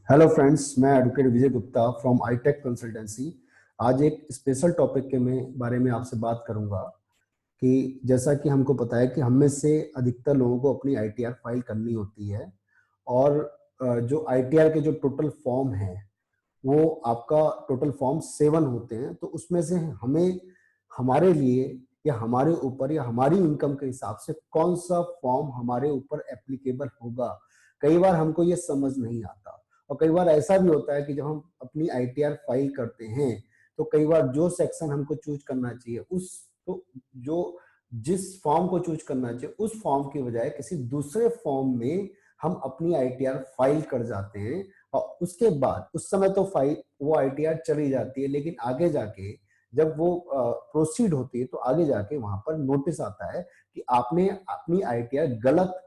Hello friends, मैं advocate Vijay Gupta from आईटेक consultancy. आज एक स्पेशल टॉपिक के बारे में आपसे बात करूंगा कि जैसा कि हमको पता है कि हम में से अधिकतर लोगों को अपनी आईटीआर फाइल करनी होती है। और जो आईटीआर के जो टोटल फॉर्म है वो आपका टोटल फॉर्म 7 होते हैं। तो उसमें से हमें हमारे लिए या हमारे ऊपर या हमारी इनकम के हिसाब से कौन सा फॉर्म हमारे ऊपर एप्लीकेबल होगा, कई बार हमको ये समझ नहीं आता। और कई बार ऐसा भी होता है कि जब हम अपनी आईटीआर फाइल करते हैं तो कई बार जो सेक्शन हमको चूज करना चाहिए उस तो जो जिस फॉर्म को चूज करना चाहिए उस फॉर्म की बजाय किसी दूसरे फॉर्म में हम अपनी आईटीआर फाइल कर जाते हैं। और उसके बाद उस समय तो फाइल वो आईटीआर चली जाती है, लेकिन आगे जाके जब वो प्रोसीड होती है तो आगे जाके वहां पर नोटिस आता है कि आपने अपनी आईटीआर गलत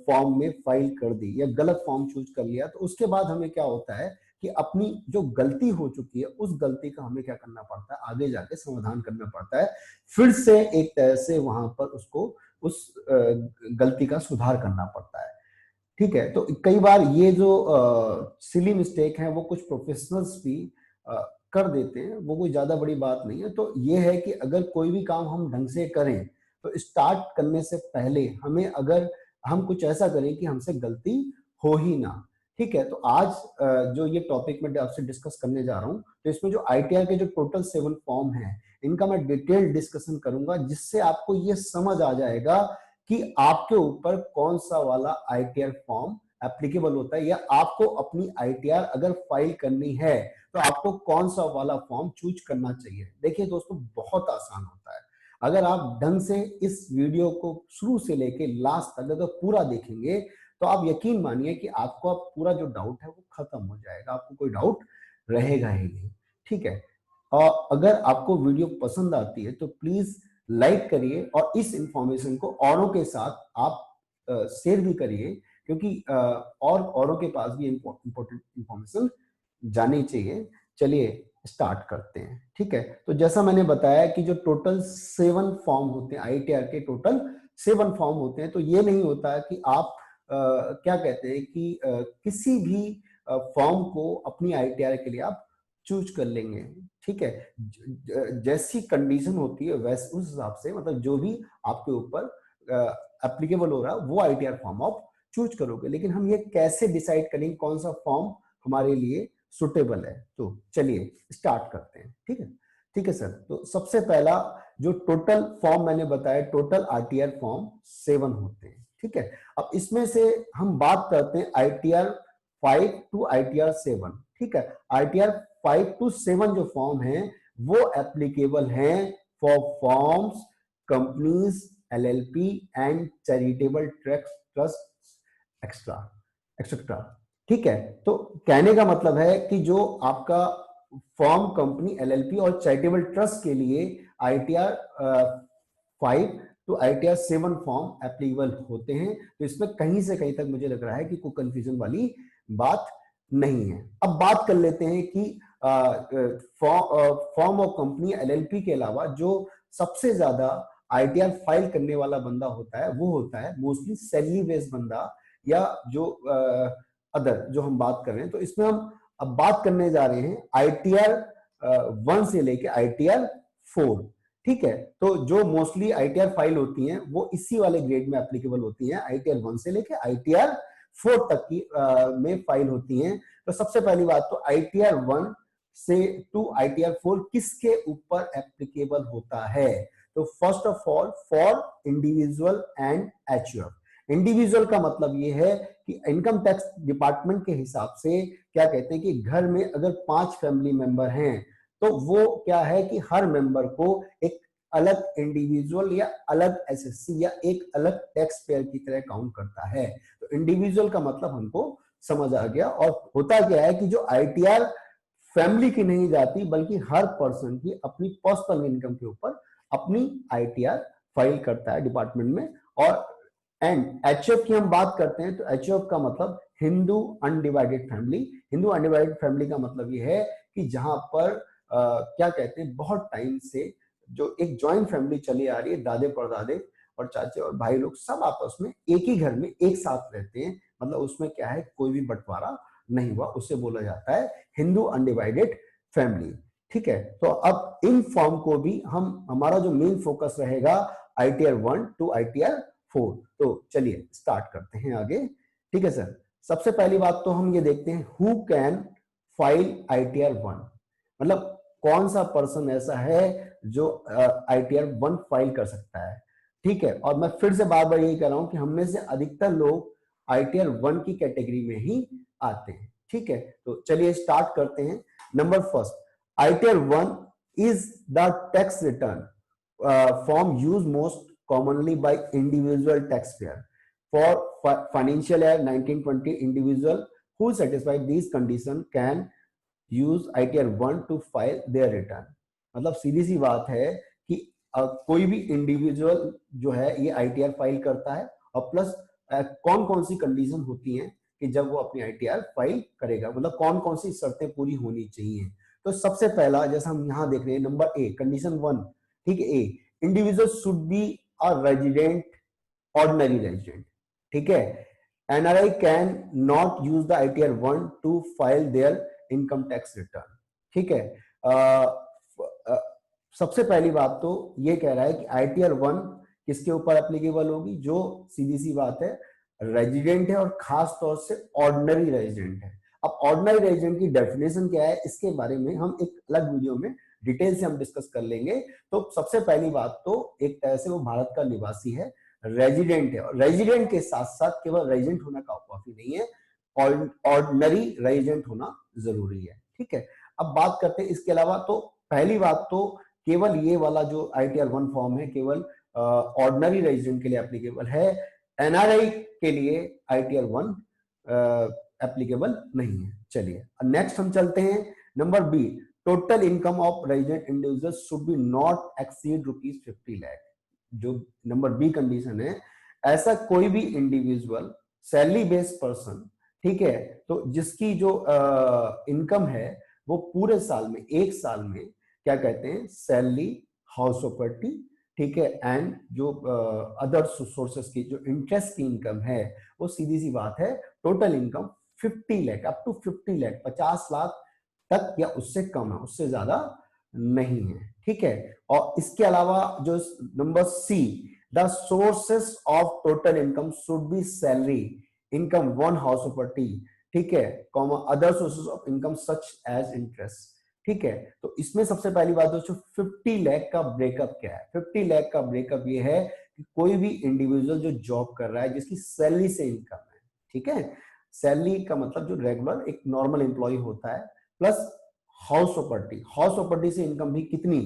फॉर्म में फाइल कर दी या गलत फॉर्म चूज कर लिया। तो उसके बाद हमें क्या होता है कि अपनी जो गलती हो चुकी है उस गलती का हमें क्या करना पड़ता है, आगे जाके समाधान करना पड़ता है। फिर से एक तरह से वहां पर उसको उस गलती का सुधार करना पड़ता है। ठीक है, तो कई बार ये जो सिली मिस्टेक है वो कुछ प्रोफेशनल्स भी कर देते हैं, वो कोई ज्यादा बड़ी बात नहीं है। तो ये है कि अगर कोई भी काम हम ढंग से करें तो स्टार्ट करने से पहले हमें अगर हम कुछ ऐसा करें कि हमसे गलती हो ही ना। ठीक है, तो आज जो ये टॉपिक मैं आपसे डिस्कस करने जा रहा हूं तो इसमें जो आईटीआर के जो टोटल 7 फॉर्म है इनका मैं डिटेल डिस्कशन करूंगा, जिससे आपको ये समझ आ जाएगा कि आपके ऊपर कौन सा वाला आईटीआर फॉर्म एप्लीकेबल होता है, या आपको अपनी आईटीआर अगर फाइल करनी है तो आपको कौन सा वाला फॉर्म चूज करना चाहिए। देखिए दोस्तों, बहुत आसान होता है। अगर आप ढंग से इस वीडियो को शुरू से लेके लास्ट तक अगर पूरा देखेंगे तो आप यकीन मानिए कि आपको पूरा जो डाउट है वो खत्म हो जाएगा, आपको कोई डाउट रहेगा ही नहीं। ठीक है, और अगर आपको वीडियो पसंद आती है तो प्लीज लाइक करिए और इस इंफॉर्मेशन को औरों के साथ आप शेयर भी करिए, क्योंकि और औरों के पास भी इंपॉर्टेंट इंफॉर्मेशन जानी चाहिए। चलिए स्टार्ट करते हैं। ठीक है, तो जैसा मैंने बताया कि जो टोटल 7 फॉर्म होते हैं आईटीआर के, टोटल 7 फॉर्म होते हैं। तो ये नहीं होता है कि आप क्या कहते हैं कि किसी भी फॉर्म को अपनी आईटीआर के लिए आप चूज कर लेंगे। ठीक है, जैसी कंडीशन होती है वैसे उस हिसाब से, मतलब जो भी आपके ऊपर एप्लीकेबल हो रहा है वो आईटीआर फॉर्म आप चूज करोगे। लेकिन हम ये कैसे डिसाइड करेंगे कौन सा फॉर्म हमारे लिए सुटेबल है, तो चलिए स्टार्ट करते हैं। ठीक है, ठीक है सर। तो सबसे पहला जो टोटल फॉर्म मैंने बताया, टोटल आईटीआर फॉर्म 7 होते हैं। ठीक है, अब इसमें से हम बात करते हैं आईटीआर 5 टू आईटीआर 7। ठीक है, आईटीआर 5 टू 7 जो फॉर्म है वो एप्लीकेबल हैं for forms, companies, LLP and charitable trust extra etcetera. ठीक है, तो कहने का मतलब है कि जो आपका फॉर्म, कंपनी, एलएलपी और चैरिटेबल ट्रस्ट के लिए ITR 5 to ITR 7 form applicable होते हैं। तो इसमें कहीं से कहीं तक मुझे लग रहा है कि कोई कंफ्यूजन वाली बात नहीं है। अब बात कर लेते हैं कि फॉर्म ऑफ कंपनी, एलएलपी के अलावा जो सबसे ज्यादा आईटीआर फाइल करने वाला बंदा होता है वो होता है मोस्टली सैलरी बेस्ड बंदा, या जो अदर जो हम बात कर रहे हैं। तो इसमें हम अब बात करने जा रहे हैं आईटीआर 1 से लेके आईटीआर 4। ठीक है, तो जो मोस्टली आईटीआर फाइल होती हैं वो इसी वाले ग्रेड में एप्लीकेबल होती हैं, आईटीआर 1 से लेके आईटीआर 4 तक की में फाइल होती हैं। तो सबसे पहली बात तो आईटीआर 1 से टू आईटीआर 4 किसके ऊपर एप्लीकेबल होता है? तो first of all for individual and HUF. Individual का मतलब ये है कि इनकम टैक्स डिपार्टमेंट के हिसाब से क्या कहते हैं कि घर में अगर 5 फैमिली मेंबर हैं तो वो क्या है कि हर मेंबर को एक अलग इंडिविजुअल या अलग एसएससी या एक अलग टैक्स पेयर की तरह काउंट करता है। तो इंडिविजुअल का मतलब हमको समझ आ गया। और होता क्या है कि जो आईटीआर फैमिली की नहीं जाती बल्कि हर पर्सन की अपनी पर्सनल इनकम के ऊपर अपनी आईटीआर फाइल करता है डिपार्टमेंट में। और एंड एचएफ की हम बात करते हैं तो एचएफ का मतलब Hindu undivided family. Hindu undivided family का मतलब ये है कि जहां पर क्या कहते हैं बहुत टाइम से जो एक ज्वाइंट फैमिली चली आ रही है, दादे परदादे और चाचे और भाई लोग सब आपस में एक ही घर में एक साथ रहते हैं। मतलब उसमें क्या है, कोई भी बंटवारा नहीं हुआ, उसे बोला जाता है हिंदू अनडिवाइडेड फैमिली। ठीक है, तो अब इन फॉर्म को भी हमारा जो मेन फोकस रहेगा ITR 1 टू ITR 4। तो चलिए स्टार्ट करते हैं आगे। ठीक है सर, सबसे पहली बात तो हम ये देखते हैं हु कैन फाइल ITR 1, मतलब कौन सा पर्सन ऐसा है जो ITR 1 फाइल कर सकता है। ठीक है, और मैं फिर से बार बार यही कह रहा हूं कि हम में से अधिकतर लोग ITR 1 की कैटेगरी में ही आते हैं। ठीक है, तो चलिए स्टार्ट करते हैं। Number first, ITR 1 is the tax return form used most commonly by individual taxpayer for financial year 1920. Individual who satisfy these conditions can use ITR 1 to file their return। मतलब सीधी सी बात है कि कोई भी इंडिविजुअल जो है ये ITR फाइल करता है, और प्लस कौन कौन सी कंडीशन होती हैं कि जब वो अपनी ITR फाइल करेगा, मतलब कौन कौन सी शर्तें पूरी होनी चाहिए। तो सबसे पहला जैसा हम यहाँ देख रहे हैं, नंबर ए, कंडीशन 1, ठीक है, a, individual should be a resident, ordinary resident. ठीक है, NRI can not use the ITR 1 to file their income tax return. ठीक है, सबसे पहली बात तो ये कह रहा है कि ITR 1 किसके ऊपर एप्लीकेबल होगी, जो सीधी सी बात है रेजिडेंट है, और खास तौर से ऑर्डिनरी रेजिडेंट है। अब ऑर्डिनरी रेजिडेंट की डेफिनेशन क्या है, इसके बारे में हम एक अलग वीडियो में डिटेल से हम डिस्कस कर लेंगे। तो सबसे पहली बात तो एक तरह से वो भारत का निवासी है, रेजिडेंट है, और रेजिडेंट के साथ साथ केवल रेजिडेंट होना काफी नहीं है, ऑर्डिनरी रेजिडेंट होना जरूरी है। ठीक है, अब बात करते हैं इसके अलावा। तो पहली बात तो केवल ये वाला जो ITR 1 फॉर्म है केवल ऑर्डिनरी रेजिडेंट के लिए एप्लीकेबल है, NRI के लिए ITR 1 एप्लीकेबल नहीं है। चलिए नेक्स्ट हम चलते हैं, number B, total income of resident individual should be not exceed ₹50 lakh. जो नंबर बी कंडीशन है, ऐसा कोई भी इंडिविजुअल सैलरी बेस्ड पर्सन, ठीक है, तो जिसकी जो इनकम है वो पूरे साल में, एक साल में क्या कहते हैं, सैलरी, हाउस प्रॉपर्टी, ठीक है, एंड जो अदर सोर्सेस की जो इंटरेस्ट की इनकम है, वो सीधी सी बात है total income 50 lakh, up to 50 lakh, 50 lakh तक या उससे कम है, उससे ज्यादा नहीं है। ठीक है, और इसके अलावा जो number C, the sources of total income should be salary, income, one house property, ठीक है, comma other sources of income such as interest. ठीक है, तो इसमें सबसे पहली बात दोस्तों 50 लाख का ब्रेकअप क्या है। 50 लाख का ब्रेकअप ये है कि कोई भी इंडिविजुअल जो जॉब कर रहा है जिसकी सैलरी से इनकम है, ठीक है, सैलरी का मतलब जो रेगुलर एक नॉर्मल एम्प्लॉय होता है, plus house property, house property से इनकम भी कितनी,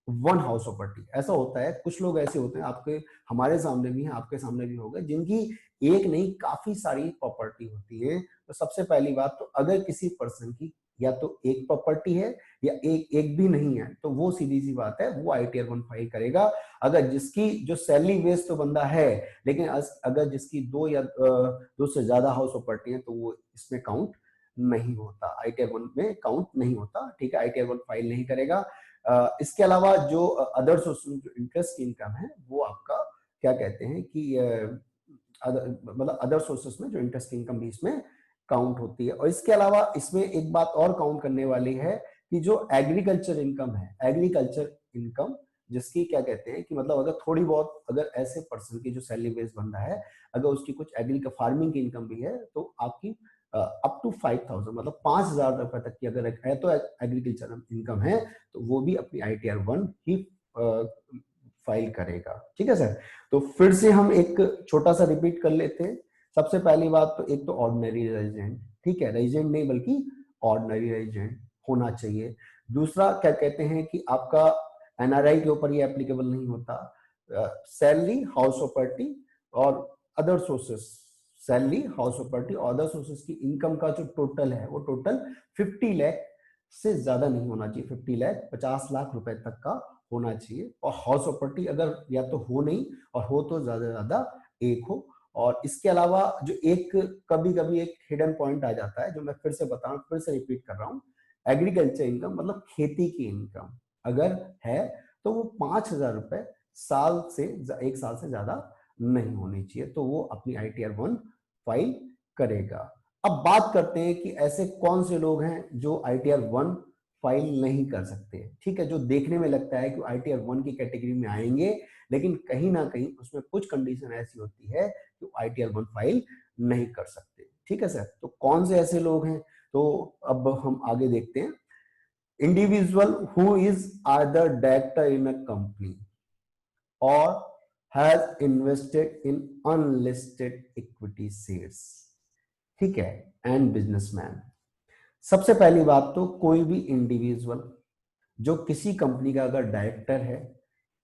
वन हाउस प्रॉपर्टी। ऐसा होता है, कुछ लोग ऐसे होते हैं, आपके हमारे सामने भी है, आपके सामने भी होगा, जिनकी एक नहीं काफी सारी प्रॉपर्टी होती है। तो सबसे पहली बात तो अगर किसी पर्सन की या तो एक प्रॉपर्टी है या एक भी नहीं है, तो वो सीधी सी बात है वो ITR 1 फाइल करेगा। अगर जिसकी जो सैलरी बेस्ड तो बंदा है, लेकिन अगर जिसकी दो या दो से ज्यादा हाउस प्रॉपर्टी है, तो वो इसमें काउंट नहीं होता, ITR 1 में काउंट नहीं होता। ठीक है, ITR 1 फाइल नहीं करेगा। इसके अलावा जो अदर सोर्स जो इंटरेस्ट की इनकम है, वो आपका क्या कहते हैं कि मतलब अदर सोर्सेस में जो इंटरेस्ट की इनकम भी इसमें काउंट होती है। और इसके अलावा इसमें एक बात और काउंट करने वाली है कि जो एग्रीकल्चर इनकम है, एग्रीकल्चर इनकम जिसकी क्या कहते हैं कि मतलब अगर थोड़ी बहुत, अगर ऐसे पर्सन की जो सैलरी बेस बंदा है, अगर उसकी कुछ फार्मिंग की इनकम भी है, तो आपकी अप टू 5000 मतलब 5000 रुपए तक की अगर है तो एग्रीकल्चर इनकम है, तो वो भी अपनी ITR 1 ही फाइल करेगा। ठीक है सर, तो फिर से हम एक छोटा सा रिपीट कर लेते हैं। सबसे पहली बात तो एक तो ऑर्डिनरी रेजिडेंट, ठीक है, रेजिडेंट नहीं बल्कि ऑर्डिनरी रेजिडेंट होना चाहिए। दूसरा क्या कहते हैं कि आपका NRI के ऊपर ये एप्लीकेबल नहीं होता। सैलरी, हाउस प्रॉपर्टी और other sources, salary, house property और अदर सोर्सेस की इनकम का जो टोटल है वो टोटल 50 लाख से ज्यादा नहीं होना चाहिए। 50 लाख 50 लाख रुपए तक का होना चाहिए। और हाउस प्रॉपर्टी अगर या तो हो नहीं, और हो तो ज्यादा से ज्यादा एक हो। और इसके अलावा जो एक कभी कभी एक हिडन पॉइंट आ जाता है, जो मैं फिर से बता रहा हूँ, फिर से रिपीट कर रहा हूँ, एग्रीकल्चर इनकम मतलब खेती की इनकम अगर है तो वो 5000 रुपए साल से, एक साल से ज्यादा नहीं होनी चाहिए, तो वो अपनी ITR 1 फाइल करेगा। अब बात करते हैं कि ऐसे कौन से लोग हैं जो ITR 1 फाइल नहीं कर सकते। ठीक है, जो देखने में लगता है कि ITR 1 की कैटेगरी में आएंगे, लेकिन कहीं ना कहीं उसमें कुछ कंडीशन ऐसी होती है कि ITR 1 फाइल नहीं कर सकते। ठीक है सर, तो कौन से ऐसे लोग हैं, तो अब हम आगे देखते हैं। इंडिविजुअल हु इज आदर डायरेक्टर इन अ कंपनी और has invested in unlisted equity shares, ठीक है, एंड बिजनेसमैन। सबसे पहली बात तो कोई भी इंडिविजुअल जो किसी कंपनी का अगर डायरेक्टर है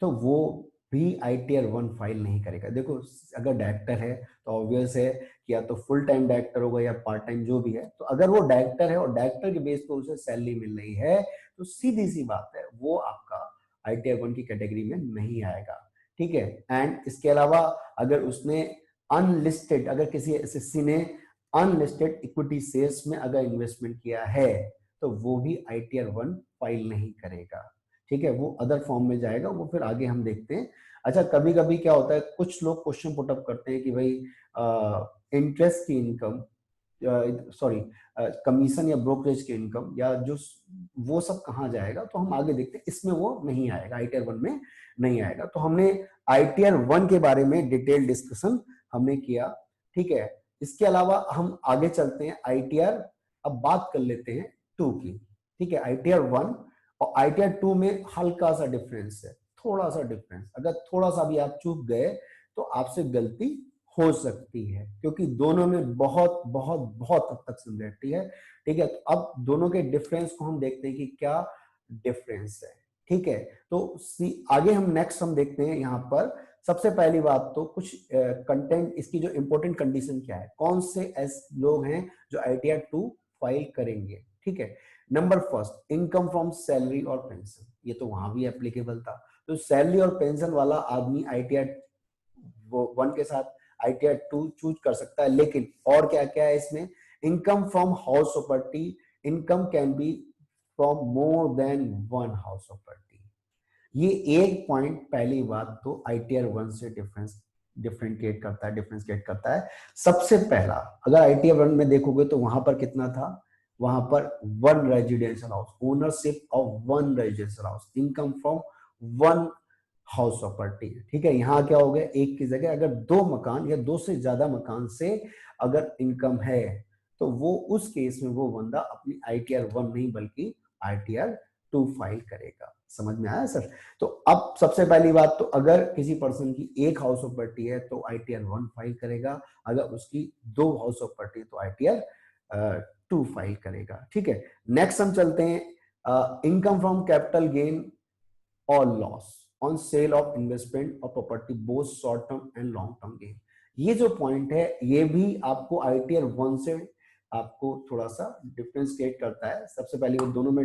तो वो भी ITR 1 फाइल नहीं करेगा। देखो, अगर डायरेक्टर है तो ऑब्वियस है कि या तो फुल टाइम डायरेक्टर होगा या पार्ट टाइम, जो भी है। तो अगर वो डायरेक्टर है और डायरेक्टर के बेस पर उसे सैलरी मिल रही है तो सीधी सी बात है वो आपका ITR 1 की कैटेगरी में नहीं आएगा। ठीक है, एंड इसके अलावा अगर उसने अनलिस्टेड, अगर किसी एसएससी ने अनलिस्टेड इक्विटी शेयर्स में अगर इन्वेस्टमेंट किया है तो वो भी ITR 1 फाइल नहीं करेगा। ठीक है, वो अदर फॉर्म में जाएगा, वो फिर आगे हम देखते हैं। अच्छा, कभी कभी क्या होता है, कुछ लोग क्वेश्चन पुटअप करते हैं कि भाई इंटरेस्ट की इनकम, सॉरी कमीशन या ब्रोकरेज की इनकम या जो, वो सब कहाँ जाएगा, तो हम आगे देखते हैं। इसमें वो नहीं आएगा, ITR 1 में नहीं आएगा। तो हमने ITR 1 के बारे में डिटेल डिस्कशन हमने किया। ठीक है, इसके अलावा हम आगे चलते हैं ITR, अब बात कर लेते हैं 2 की। ठीक है, ITR 1 और ITR 2 में हल्का सा डिफरेंस है, थोड़ा सा डिफरेंस। अगर थोड़ा सा भी आप चूक गए तो आपसे गलती हो सकती है, क्योंकि दोनों में बहुत बहुत बहुत हद तक सिमिलरिटी है। ठीक है, तो अब दोनों के डिफरेंस को हम देखते हैं कि क्या डिफरेंस है। ठीक है, तो आगे हम नेक्स्ट हम देखते हैं यहाँ पर। सबसे पहली बात तो कुछ कंटेंट, इसकी जो इंपॉर्टेंट कंडीशन क्या है, कौन से ऐसे लोग हैं जो ITR 2 फाइल करेंगे। ठीक है, number first, income from salary और पेंशन, ये तो वहां भी एप्लीकेबल था। तो सैलरी और पेंशन वाला आदमी ITR 1 के साथ ITR 2 चूज कर सकता है। लेकिन और क्या क्या है इसमें, income from house property, income can be from more than 1 house property. ये एक पॉइंट, पहली बात तो ITR 1 से डिफरेंशिएट करता है। सबसे पहला, अगर ITR 1 में देखोगे तो वहां पर कितना था, वहां पर 1 residential house, ownership of 1 residential house, income from 1 house property. ठीक है, यहाँ क्या हो गया, एक की जगह अगर 2 मकान या 2 से ज्यादा मकान से अगर इनकम है तो वो उस केस में वो बंदा अपनी ITR 1 नहीं बल्कि ITR 2 फाइल करेगा। समझ में आया सर? तो अब सबसे पहली बात तो अगर किसी पर्सन की 1 हाउस प्रॉपर्टी है तो ITR 1 फाइल करेगा, अगर उसकी 2 हाउस प्रॉपर्टी है तो ITR 2 फाइल करेगा। ठीक है, नेक्स्ट हम चलते हैं, इनकम फ्रॉम कैपिटल गेन और loss on sale of investment और property both short term and long term gain. ये जो पॉइंट है ये भी आपको ITR 1 से आपको थोड़ा सा डिफरेंस क्रिएट करता है। सबसे पहले वो दोनों में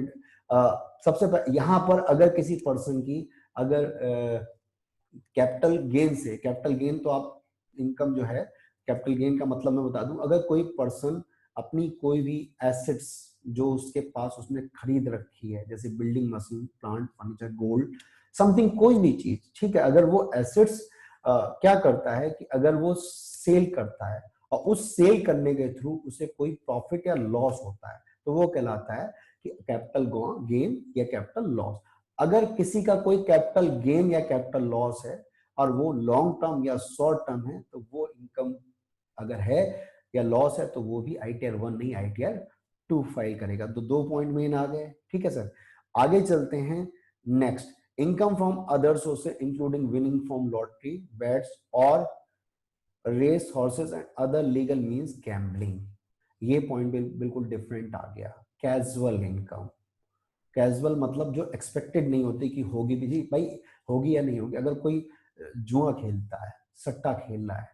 यहाँ पर अगर किसी पर्सन की अगर कैपिटल गेन से, कैपिटल गेन तो आप इनकम जो है, कैपिटल गेन का मतलब मैं बता दूं, अगर कोई पर्सन अपनी कोई भी एसेट्स जो उसके पास उसने खरीद रखी है, जैसे building, machine, plant, furniture, gold, something, कोई भी चीज, ठीक है, अगर वो एसेट्स क्या करता है कि अगर वो सेल करता है और उस सेल करने के थ्रू उसे कोई प्रॉफिट या लॉस होता है तो वो कहलाता है कि कैपिटल गेन या कैपिटल लॉस। अगर किसी का कोई कैपिटल गेन या कैपिटल लॉस है और वो लॉन्ग टर्म या शॉर्ट टर्म है तो वो इनकम अगर है या लॉस है तो वो भी ITR 1 नहीं ITR 2 फाइल करेगा। तो 2 पॉइंट मेन आ गए। ठीक है सर, आगे चलते हैं। Next, income from other sources including winning from lottery, bets और race horses and other legal means gambling. ये पॉइंट बिल्कुल डिफरेंट आ गया। कैजुअल इनकम, कैजुअल मतलब जो एक्सपेक्टेड नहीं होती कि होगी भी, जी भाई होगी या नहीं होगी। अगर कोई जुआ खेलता है, सट्टा खेल रहा है,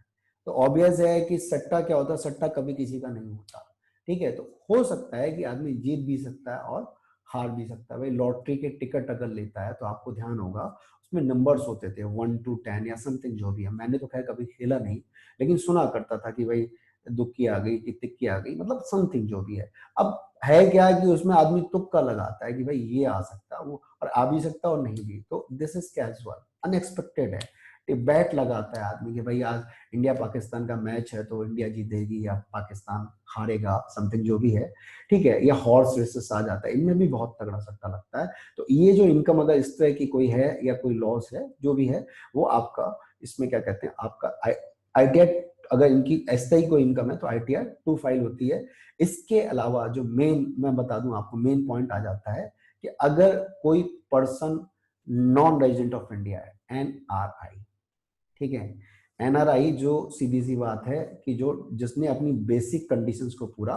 तो ऑब्वियस है कि सट्टा क्या होता है, सट्टा कभी किसी का नहीं होता। ठीक है, तो हो सकता है कि आदमी जीत भी सकता है और हार भी सकता है। भाई लॉटरी के टिकट अगर लेता है तो आपको ध्यान होगा उसमें नंबर्स होते थे 1 to 10 या समथिंग, जो भी है। मैंने तो खैर कभी खेला नहीं, लेकिन सुना करता था कि भाई दुक्की आ गई कि तिक्की आ गई, मतलब समथिंग जो भी है। अब है क्या कि उसमें आदमी तुक्का लगाता है कि भाई ये आ सकता है वो, और आ भी सकता है और नहीं भी। तो दिस इज कैजुअल, अनएक्सपेक्टेड है। बैट लगाता है आदमी कि भाई आज इंडिया पाकिस्तान का मैच है तो इंडिया जीतेगी या पाकिस्तान हारेगा, समथिंग जो भी है, ठीक है, या हॉर्स रेसेस आ जाता है, इनमें भी बहुत तगड़ा सट्टा लगता है। तो ये जो इनकम अगर इस तरह की कोई है या कोई लॉस है जो भी है, वो आपका इसमें क्या कहते हैं, आपका ITR, अगर इनकी इस तरह की कोई इनकम है तो ITR 2 फाइल होती है। इसके अलावा जो मेन मैं बता दूं आपको, मेन पॉइंट आ जाता है कि अगर कोई person non resident of India है, NRI, ठीक है, NRI जो सीधी सी बात है कि जो जिसने अपनी बेसिक कंडीशंस को पूरा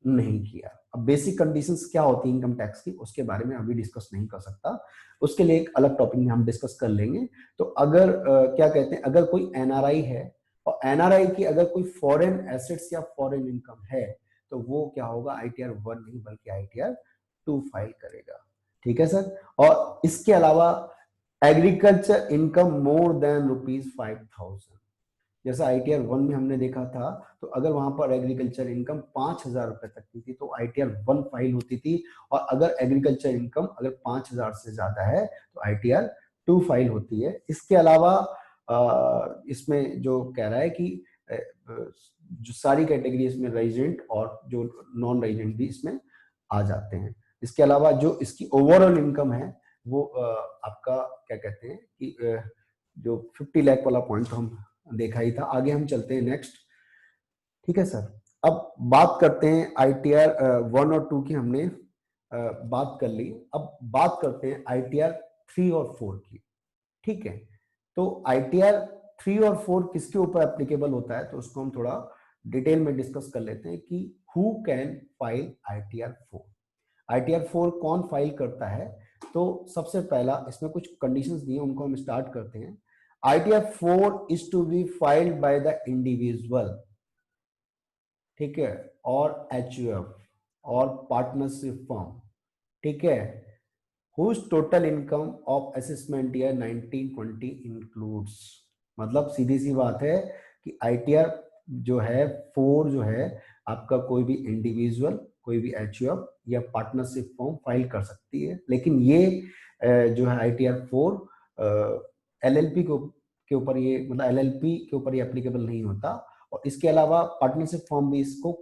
नहीं किया। अब बेसिक कंडीशंस क्या होती है इनकम टैक्स की, उसके बारे में अभी डिस्कस नहीं कर सकता, उसके लिए एक अलग टॉपिक में हम डिस्कस कर लेंगे। तो अगर क्या कहते हैं, अगर कोई NRI है और NRI की अगर कोई फॉरेन एसेट्स या फॉरेन इनकम है तो वो क्या होगा, ITR 1 नहीं बल्कि ITR 2 फाइल करेगा, ठीक है सर। और इसके अलावा एग्रीकल्चर इनकम मोर देन ₹5,000, जैसा ITR 1 में हमने देखा था, तो अगर वहां पर एग्रीकल्चर इनकम 5,000 रुपए तक की थी तो ITR 1 फाइल होती थी, और अगर एग्रीकल्चर इनकम अगर 5,000 से ज्यादा है तो ITR 2 फाइल होती है। इसके अलावा इसमें जो कह रहा है कि जो सारी कैटेगरी इसमें रेजिडेंट और जो नॉन रेजिडेंट भी इसमें आ जाते हैं। इसके अलावा जो इसकी ओवरऑल इनकम है वो आपका क्या कहते हैं कि जो 50 लाख वाला पॉइंट तो हम देखा ही था। आगे हम चलते हैं नेक्स्ट, ठीक है सर। अब बात करते हैं ITR 1 और 2 की, हमने बात कर ली। अब बात करते हैं ITR 3 और 4 की, ठीक है। तो ITR 3 और 4 किसके ऊपर एप्लीकेबल होता है, तो उसको हम थोड़ा डिटेल में डिस्कस कर लेते हैं कि who can file ITR 4। ITR 4 कौन फाइल करता है, तो सबसे पहला इसमें कुछ कंडीशंस दी हैं, उनको हम स्टार्ट करते हैं। ITR 4 is to be filed by the individual, ठीक है, और HUF और पार्टनरशिप फर्म, ठीक है, whose total income of assessment year 1920 includes। मतलब सीधी सी बात है कि ITR जो है 4 जो है आपका कोई भी इंडिविजुअल, कोई भी HUF या पार्टनरशिप फॉर्म फाइल कर सकती है, लेकिन ये जो है ITR 4 LLP के ऊपर ये, मतलब LLP के ऊपर ये एप्लीकेबल नहीं होता। और इसके अलावा पार्टनरशिप फॉर्म भी इसको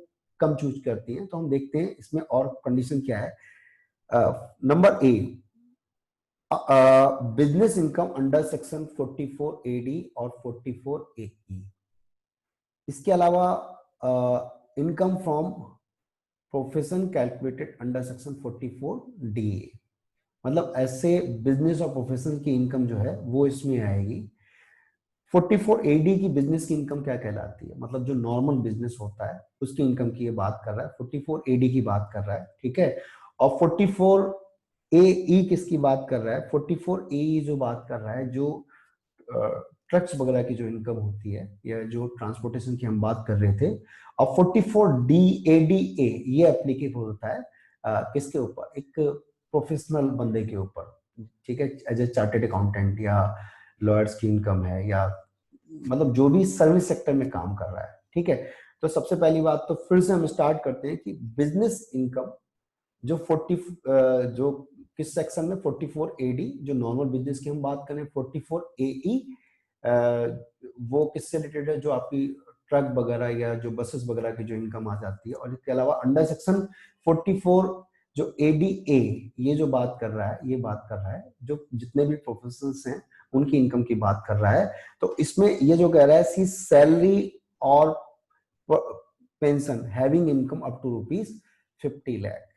कम चूज करती है। तो हम देखते हैं इसमें और कंडीशन क्या है। Number A, business income under section 44AD और 44AE। इसके अलावा income from profession calculated under section 44DA, मतलब ऐसे बिजनेस और प्रोफेशन की इनकम जो है वो इसमें आएगी। 44AD की बिजनेस की इनकम क्या कहलाती है, मतलब जो नॉर्मल बिजनेस होता है उसकी इनकम की ये बात कर रहा है, 44AD की बात कर रहा है, ठीक है। और 44AE किसकी बात कर रहा है, 44AE जो बात कर रहा है जो ट्रक्स वगैरह की जो इनकम होती है या जो ट्रांसपोर्टेशन की हम बात कर रहे थे। और 44DADA ये एप्लीकेबल होता है किसके ऊपर, एक प्रोफेशनल बंदे के ऊपर, ठीक है, एज ए चार्टेड अकाउंटेंट या लॉयर्स की इनकम है, या मतलब जो भी सर्विस सेक्टर में काम कर रहा है, ठीक है। तो सबसे पहली बात तो फिर से हम स्टार्ट करते हैं कि बिजनेस इनकम जो 40 जो किस सेक्शन में, 44AD जो नॉर्मल बिजनेस की हम बात करें, 44AE वो किससे रिलेटेड है, जो आपकी ट्रक वगैरह या जो बसेस वगैरह की जो इनकम आ जाती है। और इसके अलावा अंडर सेक्शन 44 जो ADA ये जो बात कर रहा है, ये बात कर रहा है जो जितने भी प्रोफेशनल्स हैं उनकी इनकम की बात कर रहा है। तो इसमें ये जो कह रहा है सी सैलरी और pension having income up to ₹50 lakh,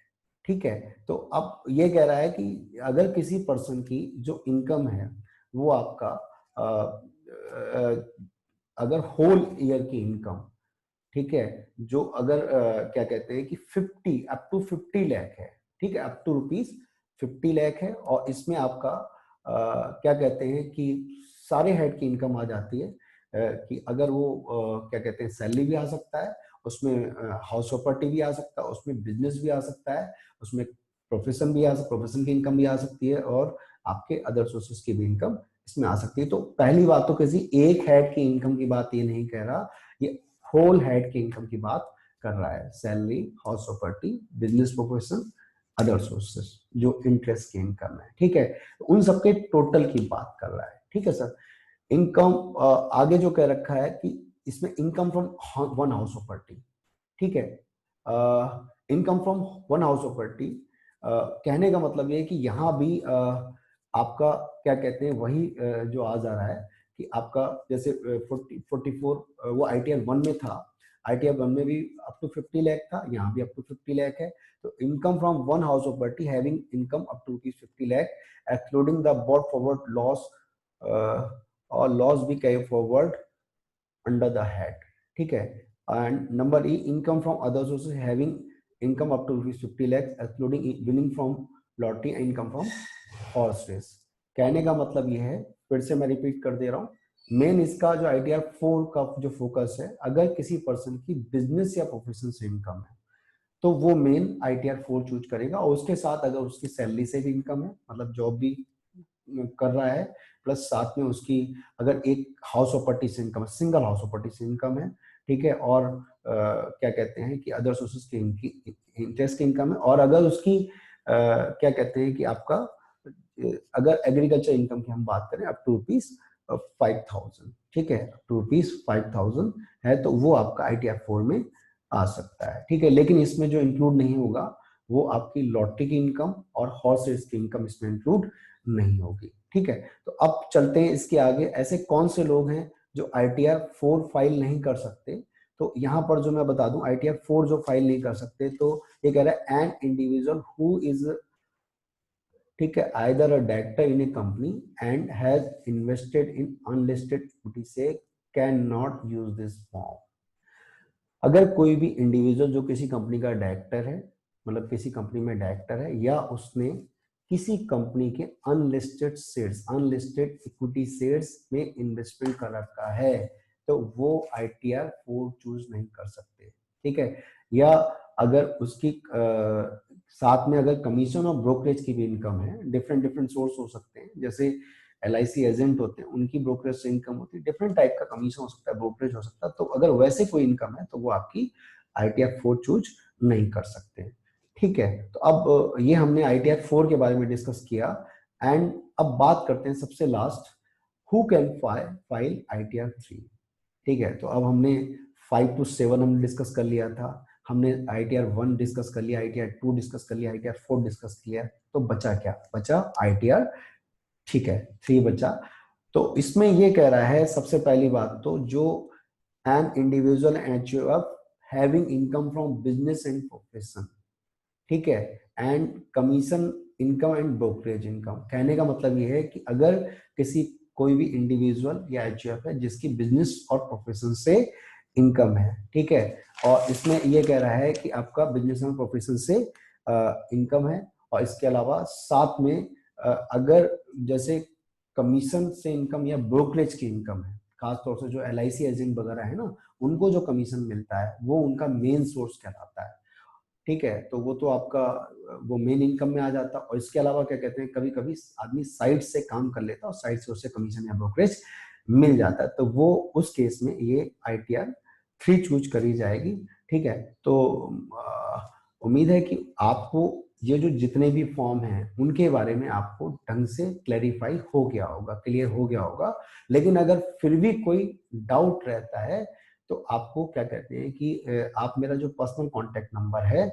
ठीक है। तो अब ये कह रहा है कि अगर किसी पर्सन की जो इनकम है वो आपका अगर होल ईयर की इनकम, ठीक है, जो अगर क्या कहते हैं कि 50 अप टू 50 लाख है, ठीक है, अप टू ₹50 लाख है, और इसमें आपका क्या कहते हैं कि सारे हेड की इनकम आ जाती है, कि अगर वो क्या कहते हैं सैलरी भी आ सकता है, उसमें हाउस प्रॉपर्टी भी आ सकता है, उसमें बिजनेस भी आ सकता है, उसमें प्रोफेशन भी प्रोफेशन की इनकम भी आ सकती है, और आपके अदर सोर्सेस की भी इनकम इसमें आ सकती है। तो पहली बात तो किसी एक हेड की इनकम की बात ये नहीं कह रहा, ये होल हेड की इनकम की बात कर रहा है, salary, house property, business, profession, other sources जो इंटरेस्ट की इनकम है, ठीक है, उन सबके टोटल की बात कर रहा है, ठीक है सर। इनकम आगे जो कह रखा है कि इसमें income from one house property, ठीक है। Income from one house property कहने का मतलब ये है कि यहाँ भी आपका क्या कहते हैं वही जो आ जा रहा है कि आपका जैसे 44 वो ITR 1 में था, ITR 1 में भी अप टू 50 लाख था, यहाँ भी अप टू 50 लाख है। तो income from one house property having income up to 50 lakh excluding the brought forward loss और लॉस भी carry forward under the head, ठीक है। And number E income from other sources having income up to 50 lakh excluding winning from lottery and income from horse race. कहने का मतलब ये है, फिर से मैं रिपीट कर दे रहा हूँ, मेन इसका जो ITR 4 का जो फोकस है, अगर किसी पर्सन की बिजनेस या प्रोफेशन से इनकम है तो वो मेन ITR 4 चूज करेगा, और उसके साथ अगर उसकी सैलरी से भी इनकम है, मतलब जॉब भी कर रहा है, प्लस साथ में उसकी अगर एक हाउस प्रॉपर्टी से इनकम है, सिंगल हाउस प्रॉपर्टी से इनकम है, ठीक है, और क्या कहते हैं कि अदर सोर्सेज की इंटरेस्ट की इनकम है, और अगर उसकी क्या कहते हैं कि आपका अगर एग्रीकल्चर इनकम की हम बात करें अप टू ₹5,000, ठीक है, अप टू ₹5,000 है, तो वो आपका ITR 4 में आ सकता है, ठीक है। लेकिन इसमें जो इंक्लूड नहीं होगा वो आपकी लॉटरी की इनकम और हॉर्स रेस की इनकम इसमें इंक्लूड नहीं होगी, ठीक है। तो अब चलते हैं इसके आगे, ऐसे कौन से लोग हैं जो ITR 4 फाइल नहीं कर सकते। तो यहाँ पर जो मैं बता दूं, ITR 4 जो फाइल नहीं कर सकते, तो ये कह रहा है एन इंडिविजुअल हु इज, ठीक है, either a director in a company and has invested in unlisted equity से can not use this form. अगर कोई भी इंडिविजुअल जो किसी कंपनी का डायरेक्टर है, मतलब किसी कंपनी में डायरेक्टर है, या उसने किसी कंपनी के unlisted shares, unlisted equity shares में इन्वेस्टमेंट कर रखा है, तो वो ITR 4 चूज नहीं कर सकते, ठीक है। या अगर उसकी साथ में अगर कमीशन और ब्रोकरेज की भी इनकम है, डिफरेंट डिफरेंट सोर्स हो सकते हैं, जैसे LIC एजेंट होते हैं, उनकी ब्रोकरेज से इनकम होती है, डिफरेंट टाइप का कमीशन हो सकता है, ब्रोकरेज हो सकता है, तो अगर वैसे कोई इनकम है तो वो आपकी ITR 4 चूज नहीं कर सकते, ठीक है। तो अब ये हमने ITR 4 के बारे में डिस्कस किया, एंड अब बात करते हैं सबसे last, who can file ITR 3, ठीक है। तो अब हमने 5 to 7 हमने डिस्कस कर लिया था, हमने ITR 1 डिस्कस कर लिया, ITR 2 डिस्कस कर लिया, ITR 4 डिस्कस किया, तो बचा क्या, बचा ITR, ठीक है, 3 बचा। तो इसमें ये कह रहा है सबसे पहली बात तो, जो an individual HUF having income from business and profession, ठीक है, and commission income and brokerage income. कहने का मतलब ये है कि अगर किसी कोई भी इंडिविजुअल या HUF है जिसकी बिजनेस और प्रोफेशन से इनकम है, ठीक है, और इसमें ये कह रहा है कि आपका बिजनेस और प्रोफेशन से इनकम है, और इसके अलावा साथ में अगर जैसे कमीशन से इनकम या ब्रोकरेज की इनकम है, खासतौर से जो LIC एजेंट वगैरह है ना, उनको जो कमीशन मिलता है वो उनका मेन सोर्स कहलाता है, ठीक है। तो वो तो आपका वो मेन इनकम में आ जाता है, और इसके अलावा क्या कहते हैं, कभी कभी आदमी साइड से काम कर लेता है और साइड से उससे कमीशन या ब्रोकरेज मिल जाता है, तो वो उस केस में ये ITR 3 चूज करी जाएगी, ठीक है। तो उम्मीद है कि आपको ये जो जितने भी फॉर्म हैं उनके बारे में आपको ढंग से क्लैरिफाई हो गया होगा, क्लियर हो गया होगा। लेकिन अगर फिर भी कोई डाउट रहता है तो आपको क्या कहते हैं कि आप मेरा जो पर्सनल कांटेक्ट नंबर है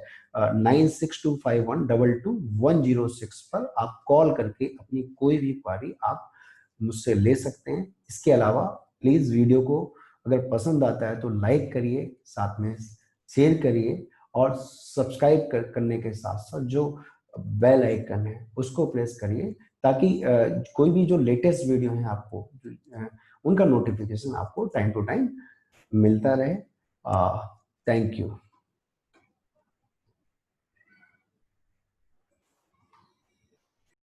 9625122106 पर आप कॉल करके अपनी कोई भी क्वारी आप मुझसे ले सकते हैं। इसके अलावा प्लीज वीडियो को अगर पसंद आता है तो लाइक करिए, साथ में शेयर करिए, और सब्सक्राइब करने के साथ साथ जो बेल आइकन है उसको प्रेस करिए, ताकि कोई भी जो लेटेस्ट वीडियो है आपको उनका नोटिफिकेशन आपको टाइम टू टाइम मिलता रहे। Thank you.